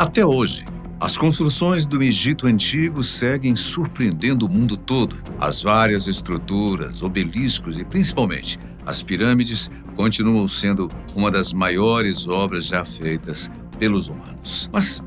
Até hoje, as construções do Egito Antigo seguem surpreendendo o mundo todo. As várias estruturas, obeliscos e principalmente as pirâmides continuam sendo uma das maiores obras já feitas pelos humanos. Mas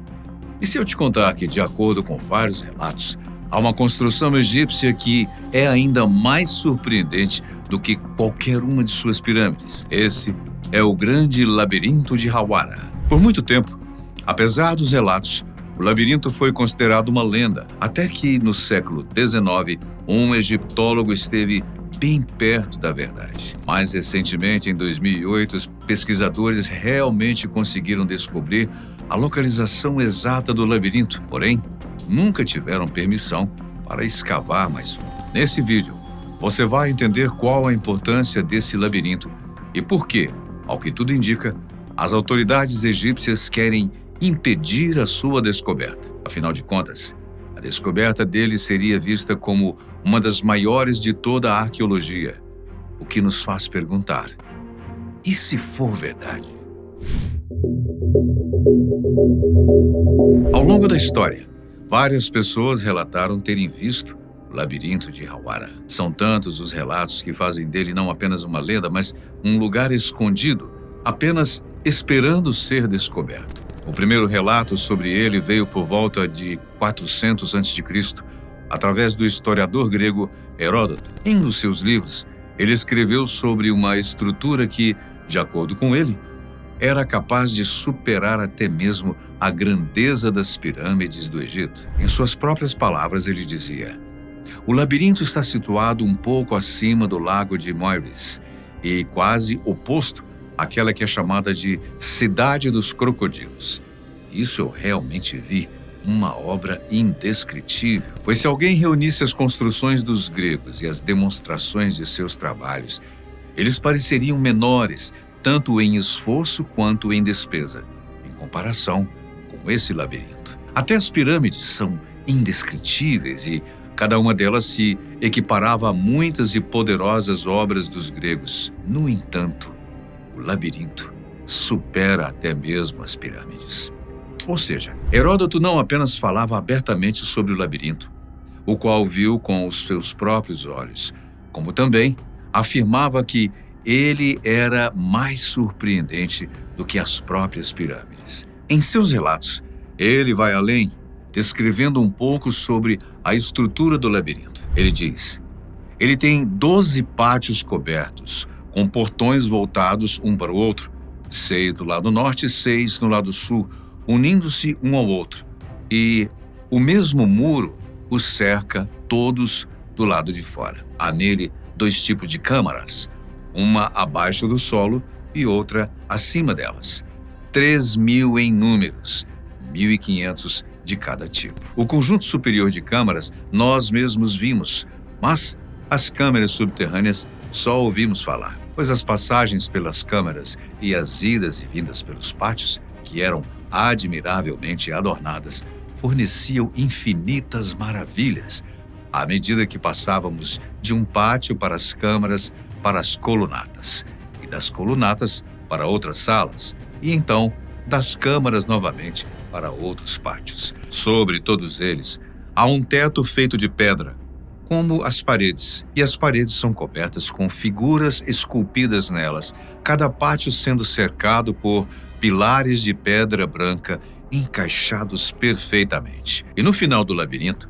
e se eu te contar que, de acordo com vários relatos, há uma construção egípcia que é ainda mais surpreendente do que qualquer uma de suas pirâmides? Esse é o grande labirinto de Hawara. Por muito tempo, apesar dos relatos, o labirinto foi considerado uma lenda, até que, no século XIX, um egiptólogo esteve bem perto da verdade. Mais recentemente, em 2008, os pesquisadores realmente conseguiram descobrir a localização exata do labirinto, porém, nunca tiveram permissão para escavar mais fundo. Nesse vídeo, você vai entender qual a importância desse labirinto e por que, ao que tudo indica, as autoridades egípcias querem impedir a sua descoberta. Afinal de contas, a descoberta dele seria vista como uma das maiores de toda a arqueologia, o que nos faz perguntar: e se for verdade? Ao longo da história, várias pessoas relataram terem visto o labirinto de Hawara. São tantos os relatos que fazem dele não apenas uma lenda, mas um lugar escondido, apenas esperando ser descoberto. O primeiro relato sobre ele veio por volta de 400 a.C., através do historiador grego Heródoto. Em um dos seus livros, ele escreveu sobre uma estrutura que, de acordo com ele, era capaz de superar até mesmo a grandeza das pirâmides do Egito. Em suas próprias palavras, ele dizia: "O labirinto está situado um pouco acima do lago de Moeris e quase oposto àquela que é chamada de Cidade dos Crocodilos. Isso eu realmente vi, uma obra indescritível. Pois se alguém reunisse as construções dos gregos e as demonstrações de seus trabalhos, eles pareceriam menores, tanto em esforço quanto em despesa, em comparação com esse labirinto. Até as pirâmides são indescritíveis e cada uma delas se equiparava a muitas e poderosas obras dos gregos. No entanto, o labirinto supera até mesmo as pirâmides." Ou seja, Heródoto não apenas falava abertamente sobre o labirinto, o qual viu com os seus próprios olhos, como também afirmava que ele era mais surpreendente do que as próprias pirâmides. Em seus relatos, ele vai além, descrevendo um pouco sobre a estrutura do labirinto. Ele diz: "Ele tem 12 pátios cobertos, com portões voltados um para o outro, 6 do lado norte e 6 no lado sul, unindo-se um ao outro, e o mesmo muro os cerca todos do lado de fora. Há nele 2 tipos de câmaras, uma abaixo do solo e outra acima delas. 3.000 em números, 1.500 de cada tipo. O conjunto superior de câmaras nós mesmos vimos, mas as câmeras subterrâneas só ouvimos falar, pois as passagens pelas câmaras e as idas e vindas pelos pátios, que eram admiravelmente adornadas, forneciam infinitas maravilhas, à medida que passávamos de um pátio para as câmaras, para as colunatas, e das colunatas para outras salas, e então das câmaras novamente para outros pátios. Sobre todos eles, há um teto feito de pedra, como as paredes, e as paredes são cobertas com figuras esculpidas nelas, cada pátio sendo cercado por pilares de pedra branca encaixados perfeitamente. E no final do labirinto,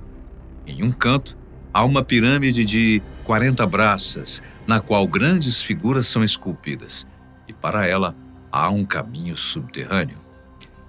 em um canto, há uma pirâmide de 40 braças, na qual grandes figuras são esculpidas, e para ela há um caminho subterrâneo.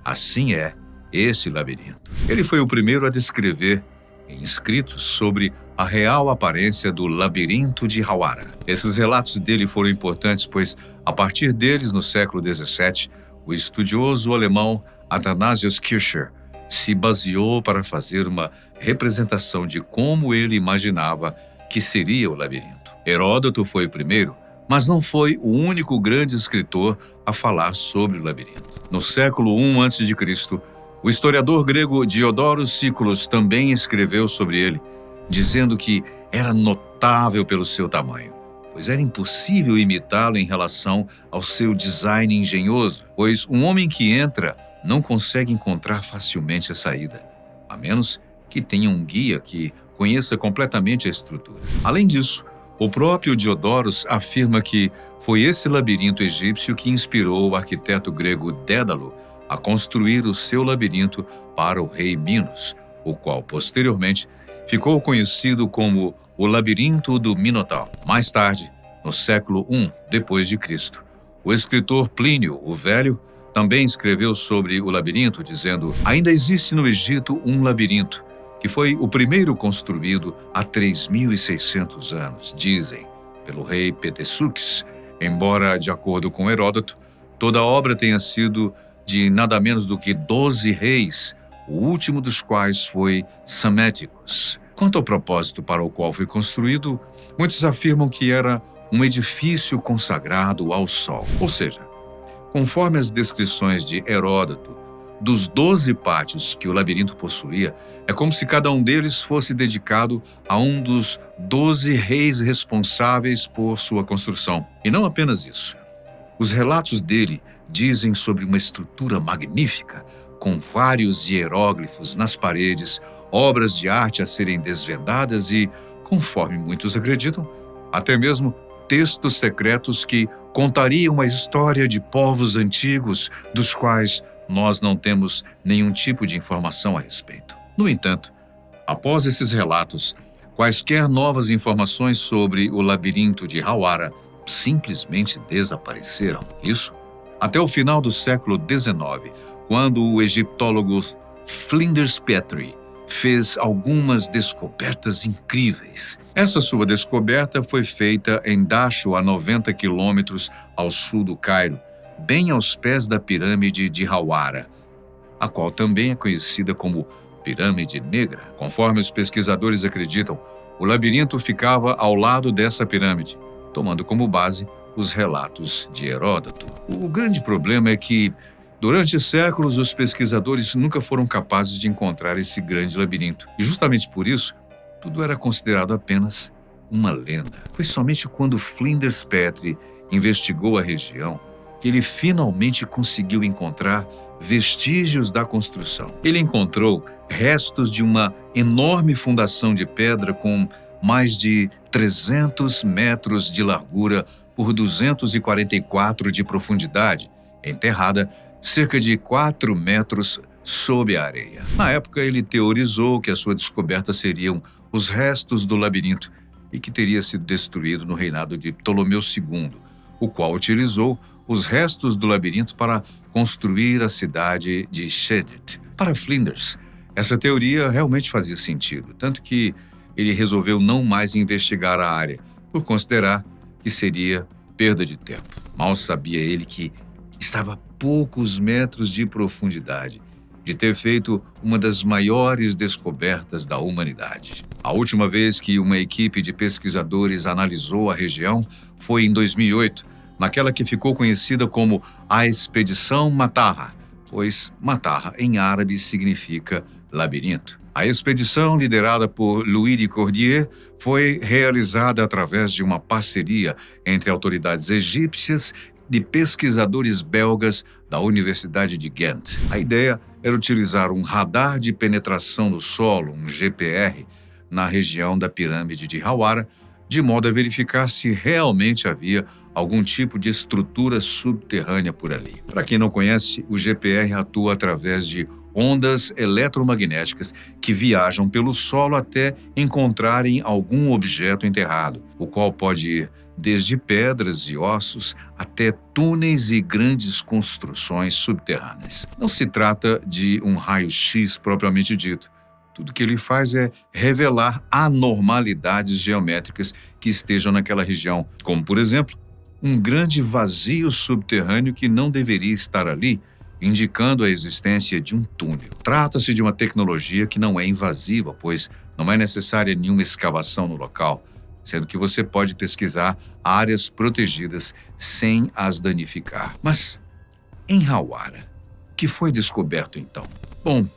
Assim é esse labirinto. Ele foi o primeiro a descrever em escritos sobre a real aparência do labirinto de Hawara. Esses relatos dele foram importantes, pois, a partir deles, no século XVII, o estudioso alemão Athanasius Kircher se baseou para fazer uma representação de como ele imaginava que seria o labirinto. Heródoto foi o primeiro, mas não foi o único grande escritor a falar sobre o labirinto. No século I a.C., o historiador grego Diodoro Sículos também escreveu sobre ele, dizendo que era notável pelo seu tamanho, pois era impossível imitá-lo em relação ao seu design engenhoso, pois um homem que entra não consegue encontrar facilmente a saída, a menos que tenha um guia que conheça completamente a estrutura. Além disso, o próprio Diodorus afirma que foi esse labirinto egípcio que inspirou o arquiteto grego Dédalo a construir o seu labirinto para o rei Minos, o qual posteriormente ficou conhecido como o Labirinto do Minotauro. Mais tarde, no século I d.C., o escritor Plínio o Velho também escreveu sobre o labirinto, dizendo: ainda existe no Egito um labirinto, que foi o primeiro construído há 3.600 anos, dizem, pelo rei Ptessuques, embora, de acordo com Heródoto, toda a obra tenha sido de nada menos do que 12 reis, o último dos quais foi Psaméticos. Quanto ao propósito para o qual foi construído, muitos afirmam que era um edifício consagrado ao Sol. Ou seja, conforme as descrições de Heródoto, dos 12 pátios que o labirinto possuía, é como se cada um deles fosse dedicado a um dos 12 reis responsáveis por sua construção. E não apenas isso. Os relatos dele dizem sobre uma estrutura magnífica, com vários hieróglifos nas paredes, obras de arte a serem desvendadas e, conforme muitos acreditam, até mesmo textos secretos que contariam a história de povos antigos dos quais nós não temos nenhum tipo de informação a respeito. No entanto, após esses relatos, quaisquer novas informações sobre o labirinto de Hawara simplesmente desapareceram. Isso até o final do século XIX, quando o egiptólogo Flinders Petrie fez algumas descobertas incríveis. Essa sua descoberta foi feita em Dachau, a 90 quilômetros ao sul do Cairo, bem aos pés da pirâmide de Hawara, a qual também é conhecida como Pirâmide Negra. Conforme os pesquisadores acreditam, o labirinto ficava ao lado dessa pirâmide, tomando como base os relatos de Heródoto. O grande problema é que, durante séculos, os pesquisadores nunca foram capazes de encontrar esse grande labirinto. E justamente por isso, tudo era considerado apenas uma lenda. Foi somente quando Flinders Petrie investigou a região que ele finalmente conseguiu encontrar vestígios da construção. Ele encontrou restos de uma enorme fundação de pedra com mais de 300 metros de largura por 244 de profundidade, enterrada cerca de 4 metros sob a areia. Na época, ele teorizou que a sua descoberta seriam os restos do labirinto e que teria sido destruído no reinado de Ptolomeu II, o qual utilizou os restos do labirinto para construir a cidade de Chedet. Para Flinders, essa teoria realmente fazia sentido, tanto que ele resolveu não mais investigar a área, por considerar que seria perda de tempo. Mal sabia ele que estava a poucos metros de profundidade de ter feito uma das maiores descobertas da humanidade. A última vez que uma equipe de pesquisadores analisou a região foi em 2008, naquela que ficou conhecida como a Expedição Matarra, pois Matarra em árabe significa labirinto. A expedição, liderada por Louis de Cordier, foi realizada através de uma parceria entre autoridades egípcias e pesquisadores belgas da Universidade de Ghent. A ideia era utilizar um radar de penetração no solo, um GPR, na região da pirâmide de Hawara, de modo a verificar se realmente havia algum tipo de estrutura subterrânea por ali. Para quem não conhece, o GPR atua através de ondas eletromagnéticas que viajam pelo solo até encontrarem algum objeto enterrado, o qual pode ir desde pedras e ossos até túneis e grandes construções subterrâneas. Não se trata de um raio-x propriamente dito. Tudo que ele faz é revelar anormalidades geométricas que estejam naquela região, como, por exemplo, um grande vazio subterrâneo que não deveria estar ali, indicando a existência de um túnel. Trata-se de uma tecnologia que não é invasiva, pois não é necessária nenhuma escavação no local, sendo que você pode pesquisar áreas protegidas sem as danificar. Mas, em Hawara, o que foi descoberto então? Bom,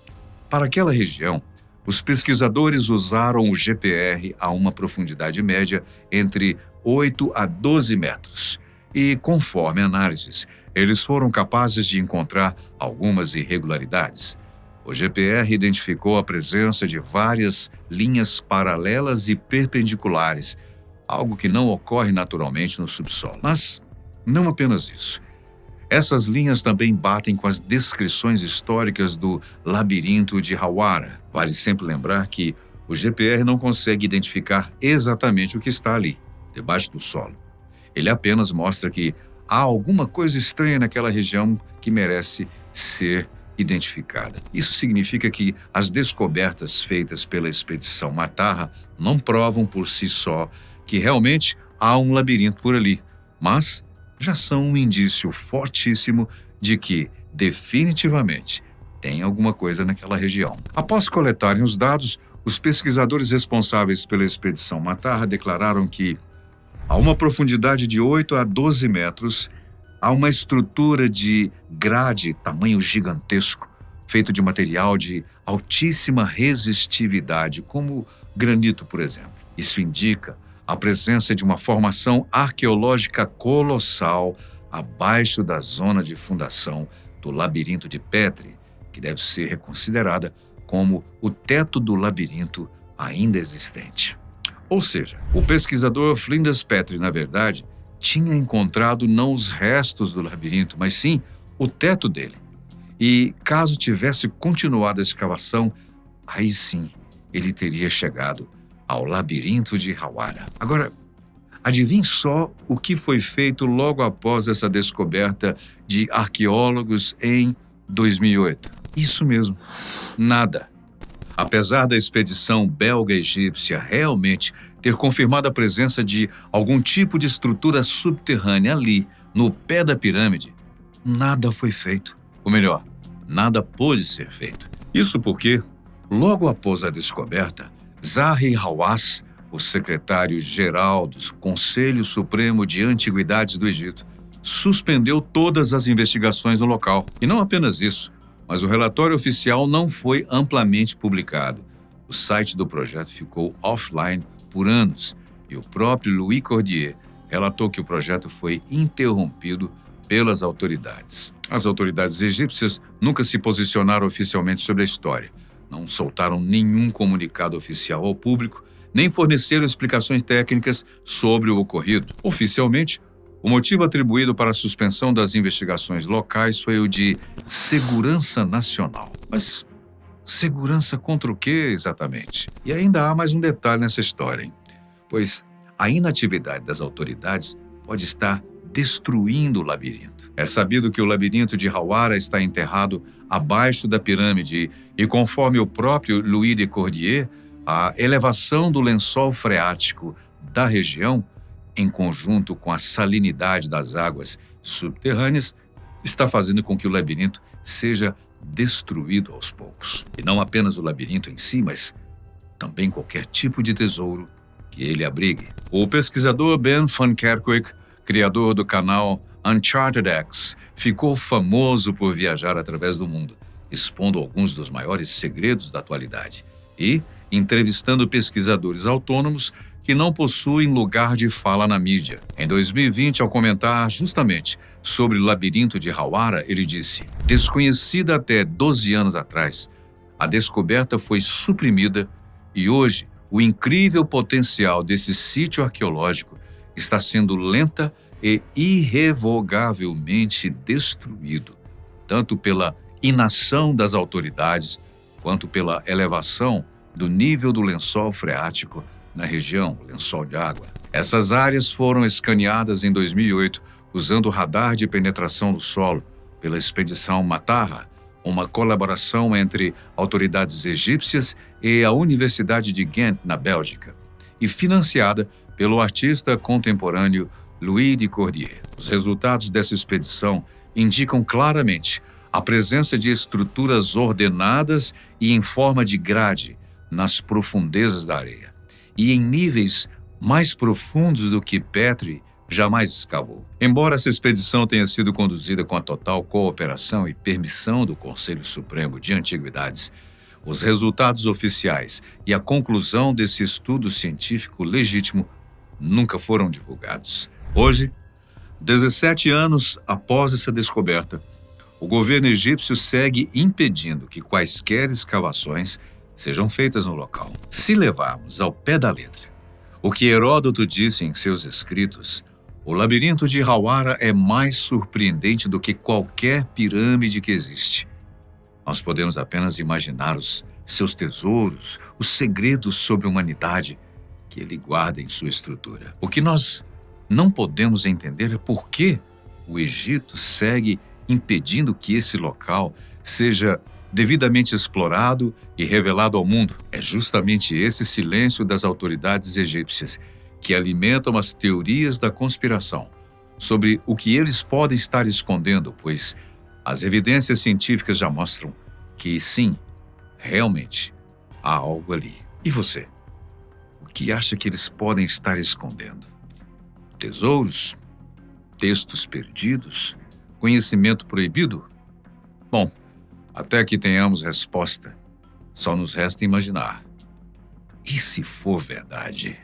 para aquela região, os pesquisadores usaram o GPR a uma profundidade média entre 8 a 12 metros e, conforme análises, eles foram capazes de encontrar algumas irregularidades. O GPR identificou a presença de várias linhas paralelas e perpendiculares, algo que não ocorre naturalmente no subsolo. Mas não apenas isso. Essas linhas também batem com as descrições históricas do labirinto de Hawara. Vale sempre lembrar que o GPR não consegue identificar exatamente o que está ali, debaixo do solo. Ele apenas mostra que há alguma coisa estranha naquela região que merece ser identificada. Isso significa que as descobertas feitas pela expedição Matarra não provam por si só que realmente há um labirinto por ali, mas já são um indício fortíssimo de que, definitivamente, tem alguma coisa naquela região. Após coletarem os dados, os pesquisadores responsáveis pela expedição Matarra declararam que, a uma profundidade de 8 a 12 metros, há uma estrutura de grade tamanho gigantesco, feito de material de altíssima resistividade, como granito, por exemplo. Isso indica a presença de uma formação arqueológica colossal abaixo da zona de fundação do labirinto de Petrie, que deve ser reconsiderada como o teto do labirinto ainda existente. Ou seja, o pesquisador Flinders Petrie, na verdade, tinha encontrado não os restos do labirinto, mas sim o teto dele. E caso tivesse continuado a escavação, aí sim ele teria chegado ao labirinto de Hawara. Agora, adivinhe só o que foi feito logo após essa descoberta de arqueólogos em 2008. Isso mesmo, nada. Apesar da expedição belga-egípcia realmente ter confirmado a presença de algum tipo de estrutura subterrânea ali, no pé da pirâmide, nada foi feito. Ou melhor, nada pôde ser feito. Isso porque, logo após a descoberta, Zahi Hawass, o secretário-geral do Conselho Supremo de Antiguidades do Egito, suspendeu todas as investigações no local. E não apenas isso, mas o relatório oficial não foi amplamente publicado. O site do projeto ficou offline por anos e o próprio Louis Cordier relatou que o projeto foi interrompido pelas autoridades. As autoridades egípcias nunca se posicionaram oficialmente sobre a história, não soltaram nenhum comunicado oficial ao público, nem forneceram explicações técnicas sobre o ocorrido. Oficialmente, o motivo atribuído para a suspensão das investigações locais foi o de segurança nacional. Mas segurança contra o quê, exatamente? E ainda há mais um detalhe nessa história, hein? Pois a inatividade das autoridades pode estar destruindo o labirinto. É sabido que o labirinto de Hawara está enterrado abaixo da pirâmide e, conforme o próprio Louis de Cordier, a elevação do lençol freático da região, em conjunto com a salinidade das águas subterrâneas, está fazendo com que o labirinto seja destruído aos poucos. E não apenas o labirinto em si, mas também qualquer tipo de tesouro que ele abrigue. O pesquisador Ben van Kerkwijk, criador do canal Uncharted X, ficou famoso por viajar através do mundo, expondo alguns dos maiores segredos da atualidade e entrevistando pesquisadores autônomos que não possuem lugar de fala na mídia. Em 2020, ao comentar justamente sobre o labirinto de Hawara, ele disse: "Desconhecida até 12 anos atrás, a descoberta foi suprimida e hoje o incrível potencial desse sítio arqueológico está sendo lenta e irrevogavelmente destruído, tanto pela inação das autoridades quanto pela elevação do nível do lençol freático na região, o lençol de água. Essas áreas foram escaneadas em 2008 usando o radar de penetração do solo pela expedição Matarra, uma colaboração entre autoridades egípcias e a Universidade de Ghent, na Bélgica, e financiada pelo artista contemporâneo Louis de Cordier. Os resultados dessa expedição indicam claramente a presença de estruturas ordenadas e em forma de grade nas profundezas da areia, e em níveis mais profundos do que Petrie jamais escavou. Embora essa expedição tenha sido conduzida com a total cooperação e permissão do Conselho Supremo de Antiguidades, os resultados oficiais e a conclusão desse estudo científico legítimo nunca foram divulgados. Hoje, 17 anos após essa descoberta, o governo egípcio segue impedindo que quaisquer escavações sejam feitas no local. Se levarmos ao pé da letra o que Heródoto disse em seus escritos, o labirinto de Hawara é mais surpreendente do que qualquer pirâmide que existe. Nós podemos apenas imaginar os seus tesouros, os segredos sobre a humanidade que ele guarda em sua estrutura. O que nós não podemos entender é por que o Egito segue impedindo que esse local seja devidamente explorado e revelado ao mundo. É justamente esse silêncio das autoridades egípcias que alimentam as teorias da conspiração sobre o que eles podem estar escondendo, pois as evidências científicas já mostram que sim, realmente há algo ali. E você? O que acha que eles podem estar escondendo? Tesouros? Textos perdidos? Conhecimento proibido? Bom, até que tenhamos resposta, só nos resta imaginar. E se for verdade?